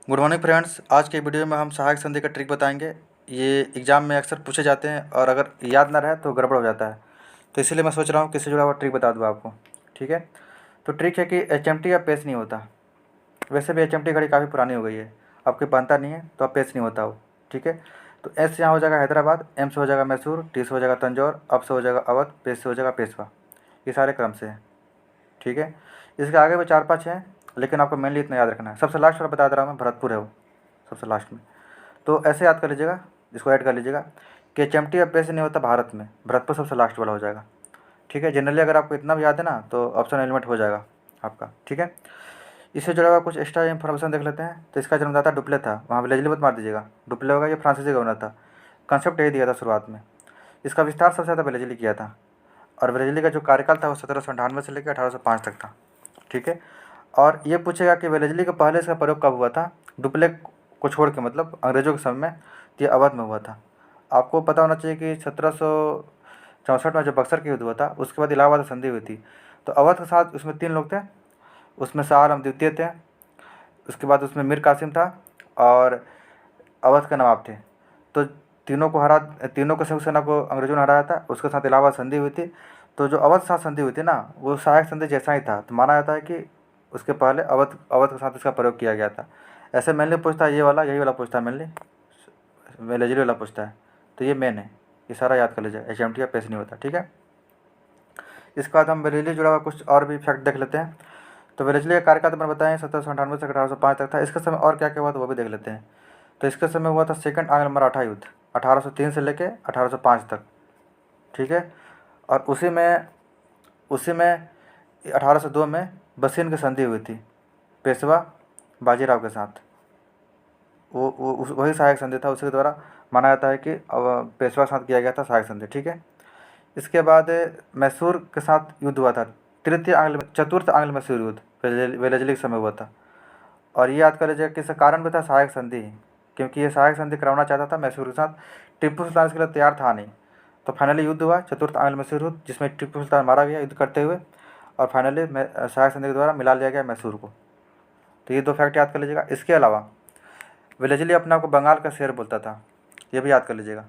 Good morning friends. आज के video में हम सहायक संधि का ट्रिक बताएंगे। ये एग्ज़ाम में अक्सर पूछे जाते हैं और अगर याद ना रहे तो गड़बड़ हो जाता है, तो इसीलिए मैं सोच रहा हूँ कि इससे जुड़ा हुआ ट्रिक बता दूँ आपको। ठीक है, तो ट्रिक है कि एचएमटी या पेस्ट नहीं होता। वैसे भी एचएमटी घड़ी काफ़ी पुरानी हो गई है, आपके बनता नहीं है तो अब पेस्ट नहीं होता वो। ठीक है, तो एस से यहाँ हो जाएगा हैदराबाद, एम से हो जाएगा मैसूर, टी से हो जाएगा तंजौर, अब से हो जाएगा अवध, पेश से हो जाएगा पेशवा। ये सारे क्रम से हैं। ठीक है, इसके आगे भी 4-5 हैं, लेकिन आपको मेनली इतना याद रखना है। सबसे लास्ट वाला बता दे रहा हूँ मैं, भरतपुर है वो सबसे लास्ट में। तो ऐसे याद कर लीजिएगा, इसको ऐड कर लीजिएगा कि एचएमटी अब पेश नहीं होता भारत में, भरतपुर सबसे लास्ट वाला हो जाएगा। ठीक है, जनरली अगर आपको इतना भी याद है ना तो ऑप्शन एलिमेंट हो जाएगा आपका। ठीक है, इससे जुड़ा हुआ कुछ एक्स्ट्रा इन्फॉर्मेशन देख लेते हैं। तो इसका जन्मदाता डुप्ले था, वहाँ विलेजली मत मार दीजिएगा, डुप्ले होगा, ये फ्रांसीसी गवर्नर था। कंसेप्ट यही दिया था शुरुआत में। इसका विस्तार सबसे ज़्यादा विलेजली किया था, और विलेजली का जो कार्यकाल था वो 1798 से लेकर 1805 तक था। ठीक है, और ये पूछेगा कि वेलेजली के पहले इसका प्रयोग कब हुआ था, डुप्ले को छोड़ के, मतलब अंग्रेज़ों के समय में। तो ये अवध में हुआ था। आपको पता होना चाहिए कि 1764 में जो बक्सर का युद्ध हुआ था, उसके बाद इलाहाबाद संधि हुई थी। तो अवध के साथ उसमें 3 लोग थे, उसमें शाह आलम द्वितीय थे, उसके बाद उसमें मीर कासिम था, और अवध के नवाब थे। तो तीनों को शिवसेना को अंग्रेज़ों ने हराया था, उसके साथ इलाहाबाद संधि हुई थी। तो जो अवध के साथ संधि हुई थी ना, वो सहायक संधि जैसा ही था। तो माना जाता है कि उसके पहले अवध के साथ इसका प्रयोग किया गया था। ऐसे मेनली पूछता है ये वाला, यही वाला पूछता है मेनली, वेलेजली वाला पूछता है। तो ये मेन है, ये सारा याद कर लीजिए, एचएमटी का पेश नहीं होता। ठीक है, इसके बाद हम वेलेजली जुड़ा हुआ कुछ और भी फैक्ट देख लेते हैं। तो वेलेजली का कार्यकाल तो मैंने बताया 1798 से 1805 तक था। इसके समय और क्या क्या हुआ तो वो भी देख लेते हैं। तो इसके समय हुआ था सेकंड आंग्ल मराठा युद्ध, 1803 से लेके 1805 तक। ठीक है, और उसी में 1802 में बसीन की संधि हुई थी पेशवा बाजीराव के साथ। वही सहायक संधि था, उसी के द्वारा माना जाता है कि पेशवा के साथ किया गया था सहायक संधि। ठीक है, इसके बाद मैसूर के साथ युद्ध हुआ था, चतुर्थ आंग्ल मैसूर युद्ध वेलेजली के समय हुआ था। और ये याद कर लीजिए कि इसका कारण भी था सहायक संधि, क्योंकि ये सहायक संधि कराना चाहता था मैसूर के साथ। टीपू सुल्तान इसके लिए तैयार था नहीं। तो फाइनली युद्ध हुआ, चतुर्थ आंग्ल मैसूर युद्ध, जिसमें टीपू सुल्तान मारा गया युद्ध करते हुए, और फाइनली सहायक संधि के द्वारा मिला लिया गया मैसूर को। तो ये 2 फैक्ट याद कर लीजिएगा। इसके अलावा वेलेजली अपने आप को बंगाल का शेर बोलता था, ये भी याद कर लीजिएगा।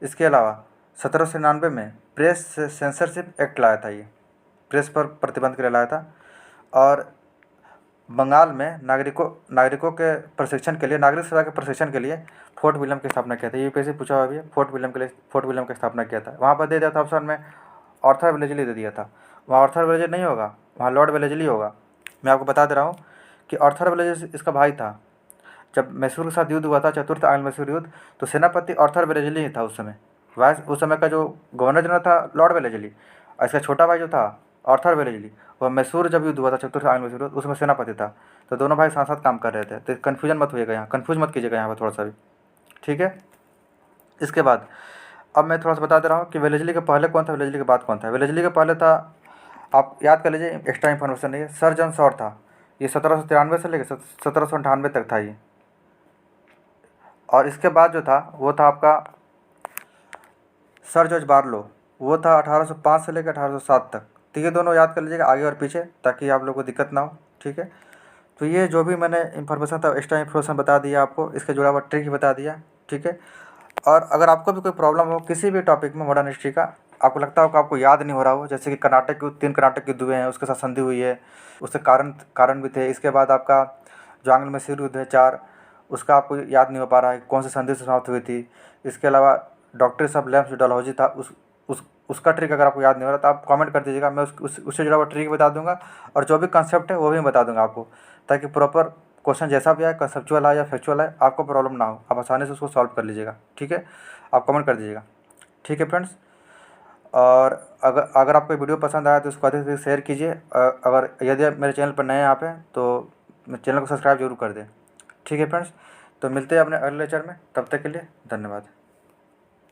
इसके अलावा 1799 में प्रेस सेंसरशिप एक्ट लाया था, ये प्रेस पर प्रतिबंध के लिए लाया था। और बंगाल में नागरिकों के प्रशिक्षण के लिए, नागरिक सेवा के प्रशिक्षण के लिए फोर्ट विलियम की स्थापना किया था। ये यूपीएससी पूछा हुआ भी है, फोर्ट विलियम की स्थापना किया था। वहाँ पर दे दिया था ऑप्शन में, ऑर्थर वेलेजली दे दिया था। वहाँ ऑर्थर वेलेजली नहीं होगा, वहाँ लॉर्ड वेलेजली होगा। मैं आपको बता दे रहा हूँ कि ऑर्थर वेलेजली इसका भाई था। जब मैसूर के साथ युद्ध हुआ था, चतुर्थ आंग्ल मैसूर युद्ध, तो सेनापति ऑर्थर वेलेजली ही था उस समय। उस समय का जो गवर्नर जनरल था लॉर्ड वेलेजली, और इसका छोटा भाई जो था ऑर्थर वेलेजली, वह मैसूर जब युद्ध हुआ था, चतुर्थ आंग्ल मैसूर युद्ध, उसमें सेनापति था। तो दोनों भाई साथ साथ काम कर रहे थे। तो कन्फ्यूजन मत होइएगा यहाँ, कन्फ्यूज मत कीजिएगा यहाँ पर थोड़ा सा भी। ठीक है, इसके बाद अब मैं थोड़ा सा बता दे रहा हूँ कि वेलेजली के पहले कौन था, वेलेजली के बाद कौन था। वेलेजली के पहले था, आप याद कर लीजिए, एक्स्ट्रा इन्फॉर्मेशन नहीं है, सर जॉन सॉर था। ये 1793 से लेकर 1798 तक था ये। और इसके बाद जो था वो था आपका सर जॉर्ज बारलो, वो था 1805 से लेकर 1807 तक। तो ये दोनों याद कर लीजिएगा, आगे और पीछे, ताकि आप लोगों को दिक्कत ना हो। ठीक है, तो ये जो भी मैंने इन्फॉर्मेशन था, एक्स्ट्रा इन्फॉर्मेशन बता दिया आपको, इसके जुड़ा हुआ ट्रिक ही बता दिया। ठीक है, और अगर आपको भी कोई प्रॉब्लम हो किसी भी टॉपिक में मॉडर्न हिस्ट्री का, आपको लगता हो कि आपको याद नहीं हो रहा हो, जैसे कि कर्नाटक युद्ध, 3 कर्नाटक युद्ध हुए हैं, उसके साथ संधि हुई है, उससे कारण भी थे। इसके बाद आपका जो आंग्ल मैसूर युद्ध है 4, उसका आपको याद नहीं हो पा रहा है कौन सी संधि से समाप्त हुई थी। इसके अलावा डॉक्ट्रिन ऑफ लैम्स जो डलहौजी था, उसका ट्रिक अगर आपको याद नहीं हो रहा तो आप कमेंट कर दीजिएगा, मैं उससे जुड़ा हुआ ट्रिक बता दूंगा, और जो भी कंसेप्ट है वो भी बता दूंगा आपको, ताकि प्रॉपर क्वेश्चन जैसा भी आए, कंसेप्चुअल आए या फैक्चुअल आए, आपको प्रॉब्लम ना हो, आप आसानी से उसको सॉल्व कर लीजिएगा। ठीक है, आप कमेंट कर दीजिएगा। ठीक है फ्रेंड्स, और अगर आपको वीडियो पसंद आया तो उसको अधिक से अधिक शेयर कीजिए। अगर यदि आप मेरे चैनल पर नए हैं यहाँ पे, तो चैनल को सब्सक्राइब जरूर कर दें। ठीक है फ्रेंड्स, तो मिलते हैं अपने अगले लेक्चर में, तब तक के लिए धन्यवाद।